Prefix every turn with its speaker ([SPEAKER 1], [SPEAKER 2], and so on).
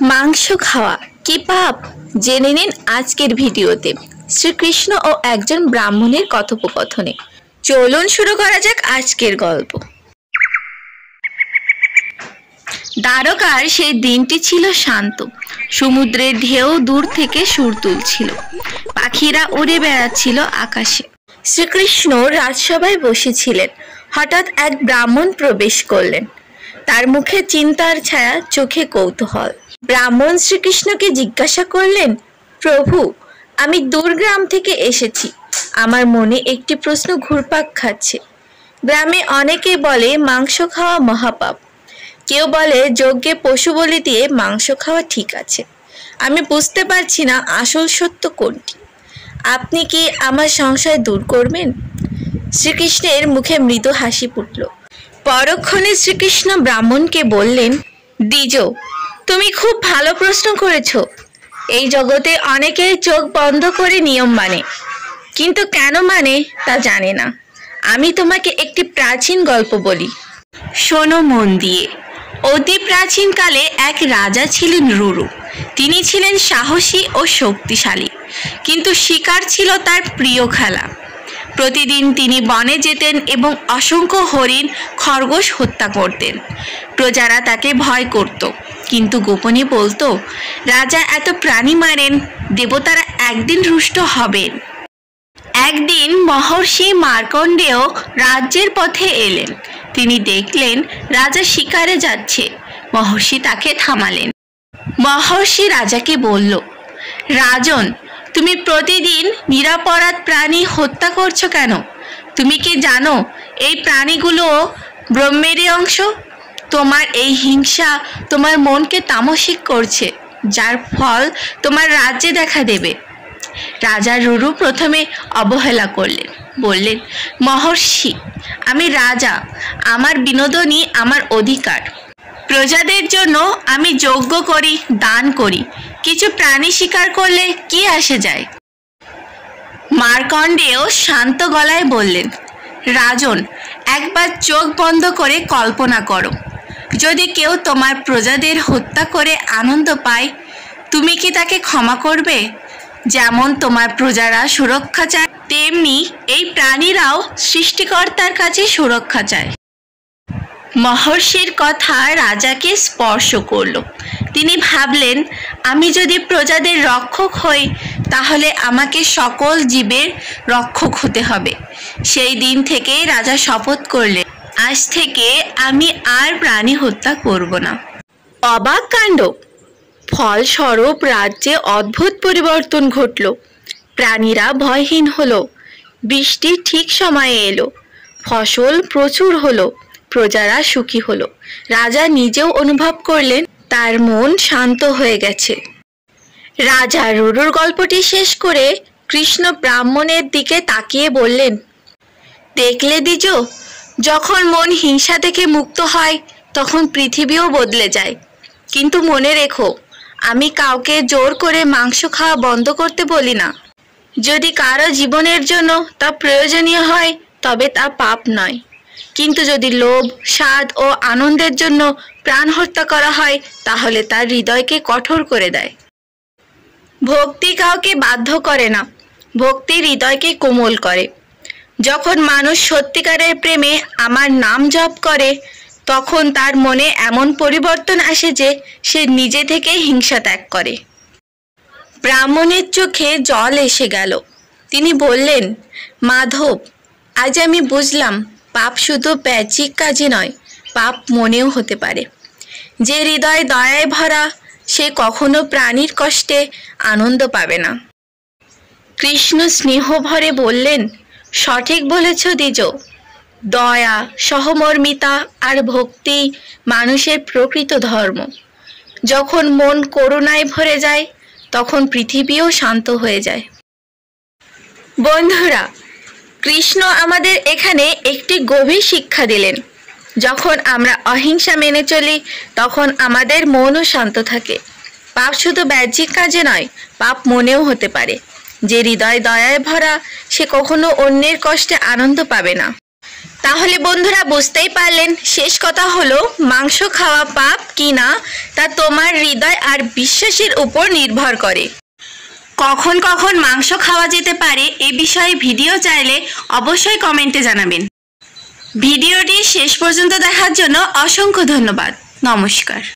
[SPEAKER 1] মাংস খাওয়া কি পাপ জেনে নিন আজকের ভিডিওতে শ্রীকৃষ্ণ ও একজন ব্রাহ্মণের কথোপকথনে। চলুন শুরু করা যাক আজকের গল্প। দ্বারকার সেই দিনটি ছিল শান্ত। সমুদ্রের ঢেউ দূর থেকে সুর তুলছিল, পাখিরা উড়ে বেড়াচ্ছিল আকাশে। শ্রীকৃষ্ণ রাজসভায় বসেছিলেন। হঠাৎ এক ব্রাহ্মণ প্রবেশ করলেন। তার মুখে চিন্তার ছায়া, চোখে কৌতূহল। ব্রাহ্মণ শ্রীকৃষ্ণকে জিজ্ঞাসা করলেন, প্রভু, আমি দূরগ্রাম থেকে এসেছি। আমার মনে একটি প্রশ্ন ঘুরপাক খাচ্ছে। গ্রামে অনেকে বলে মাংস খাওয়া মহাপাপ, কেউ বলে যজ্ঞে পশু বলি দিয়ে মাংস খাওয়া ঠিক আছে। আমি বুঝতে পারছি না আসল সত্য কোনটি। আপনি কি আমার সংশয় দূর করবেন? শ্রীকৃষ্ণের মুখে মৃদু হাসি ফুটল। পরক্ষণে শ্রীকৃষ্ণ ব্রাহ্মণকে বললেন, দ্বিজ, তুমি খুব ভালো প্রশ্ন করেছ। এই জগতে অনেকেই চোখ বন্ধ করে নিয়ম মানে, কিন্তু কেন মানে তা জানে না। আমি তোমাকে একটি প্রাচীন গল্প বলি, শোনো মন দিয়ে। অতি প্রাচীনকালে এক রাজা ছিলেন রুরু। তিনি ছিলেন সাহসী ও শক্তিশালী, কিন্তু শিকার ছিল তার প্রিয় খেলা। প্রতিদিন তিনি বনে যেতেন এবং অসংখ্য হরিণ, খরগোশ হত্যা করতেন। প্রজারা তাকে ভয় করত, কিন্তু গোপনে বলতো, রাজা এত প্রাণী মারেন, দেবতারা একদিন রুষ্ট হবেন। একদিন মহর্ষি মার্কণ্ডেয় রাজ্যের পথে এলেন। তিনি দেখলেন রাজা শিকারে যাচ্ছে। মহর্ষি তাকে থামালেন। মহর্ষি রাজাকে বলল, রাজন, তুমি প্রতিদিন নিরপরাধ প্রাণী হত্যা করছো কেন? তুমি কি জানো এই প্রাণীগুলো ব্রহ্মেরই অংশ? তোমার এই হিংসা তোমার মনকে তামসিক করছে, যার ফল তোমার রাজ্যে দেখা দেবে। রাজা রুরু প্রথমে অবহেলা করলেন, বললেন, মহর্ষি, আমি রাজা, আমার বিনোদনই আমার অধিকার। প্রজাদের জন্য আমি যজ্ঞ করি, দান করি। কিছু প্রাণী শিকার করলে কি আসে যায়? মার্কণ্ডেয় শান্ত গলায় বললেন, রাজন, একবার চোখ বন্ধ করে কল্পনা করো, যদি কেউ তোমার প্রজাদের হত্যা করে আনন্দ পায়, তুমি কি তাকে ক্ষমা করবে? যেমন তোমার প্রজারা সুরক্ষা চায়, তেমনি এই প্রাণীরাও সৃষ্টিকর্তার কাছে সুরক্ষা চায়। মহর্ষির কথা রাজাকে স্পর্শ করল। তিনি ভাবলেন, আমি যদি প্রজাদের রক্ষক হই, তাহলে আমাকে সকল জীবের রক্ষক হতে হবে। সেই দিন থেকে রাজা শপথ করলেন, আজ থেকে আমি আর প্রাণী হত্যা করব না। অবাক কাণ্ড! ফলস্বরূপ রাজ্যে অদ্ভুত পরিবর্তন ঘটল। প্রাণীরা ভয়হীন হলো, বৃষ্টি ঠিক সময়ে এলো, ফসল প্রচুর হলো, প্রজারা সুখী হলো। রাজা নিজেও অনুভব করলেন তার মন শান্ত হয়ে গেছে। রাজা রুরুর গল্পটি শেষ করে কৃষ্ণ ব্রাহ্মণের দিকে তাকিয়ে বললেন, দেখলে দ্বিজ, যখন মন হিংসা থেকে মুক্ত হয় তখন পৃথিবীও বদলে যায়। কিন্তু মনে রেখো, আমি কাউকে জোর করে মাংস খাওয়া বন্ধ করতে বলি না। যদি কারো জীবনের জন্য তা প্রয়োজনীয় হয় তবে তা পাপ নয়, কিন্তু যদি লোভ, স্বাদ ও আনন্দের জন্য প্রাণ হত্যা করা হয় তাহলে তার হৃদয়কে কঠোর করে দেয়। ভক্তি কাউকে বাধ্য করে না, ভক্তি হৃদয়কে কোমল করে। যখন মানুষ সত্যিকারের প্রেমে আমার নাম জপ করে, তখন তার মনে এমন পরিবর্তন আসে যে সে নিজে থেকে হিংসা ত্যাগ করে। ব্রাহ্মণের চোখে জল এসে গেল। তিনি বললেন, মাধব, আজ আমি বুঝলাম, পাপ শুধু বাহ্যিক কাজে নয়, পাপ মনেও হতে পারে। যে হৃদয় দয়ায় ভরা, সে কখনো প্রাণীর কষ্টে আনন্দ পাবে না। কৃষ্ণ স্নেহ ভরে বললেন, সঠিক বলেছ দ্বিজ। দয়া, সহমর্মিতা আর ভক্তি মানুষের প্রকৃত ধর্ম। যখন মন করুণায় ভরে যায়, তখন পৃথিবীও শান্ত হয়ে যায়। বন্ধুরা, কৃষ্ণ আমাদের এখানে একটি গভীর শিক্ষা দিলেন। যখন আমরা অহিংসা মেনে চলি, তখন আমাদের মনও শান্ত থাকে। পাপ শুধু বাহ্যিক কাজে নয়, পাপ মনেও হতে পারে। যে হৃদয় দয়ায় ভরা, সে কখনো অন্যের কষ্টে আনন্দ পাবে না। তাহলে বন্ধুরা বুঝতেই পারলেন, শেষ কথা হলো মাংস খাওয়া পাপ কি না তা তোমার হৃদয় আর বিশ্বাসের উপর নির্ভর করে। কখন কখন মাংস খাওয়া যেতে পারে এ বিষয়ে ভিডিও চাইলে অবশ্যই কমেন্টে জানাবেন। ভিডিওটি শেষ পর্যন্ত দেখার জন্য অসংখ্য ধন্যবাদ। নমস্কার।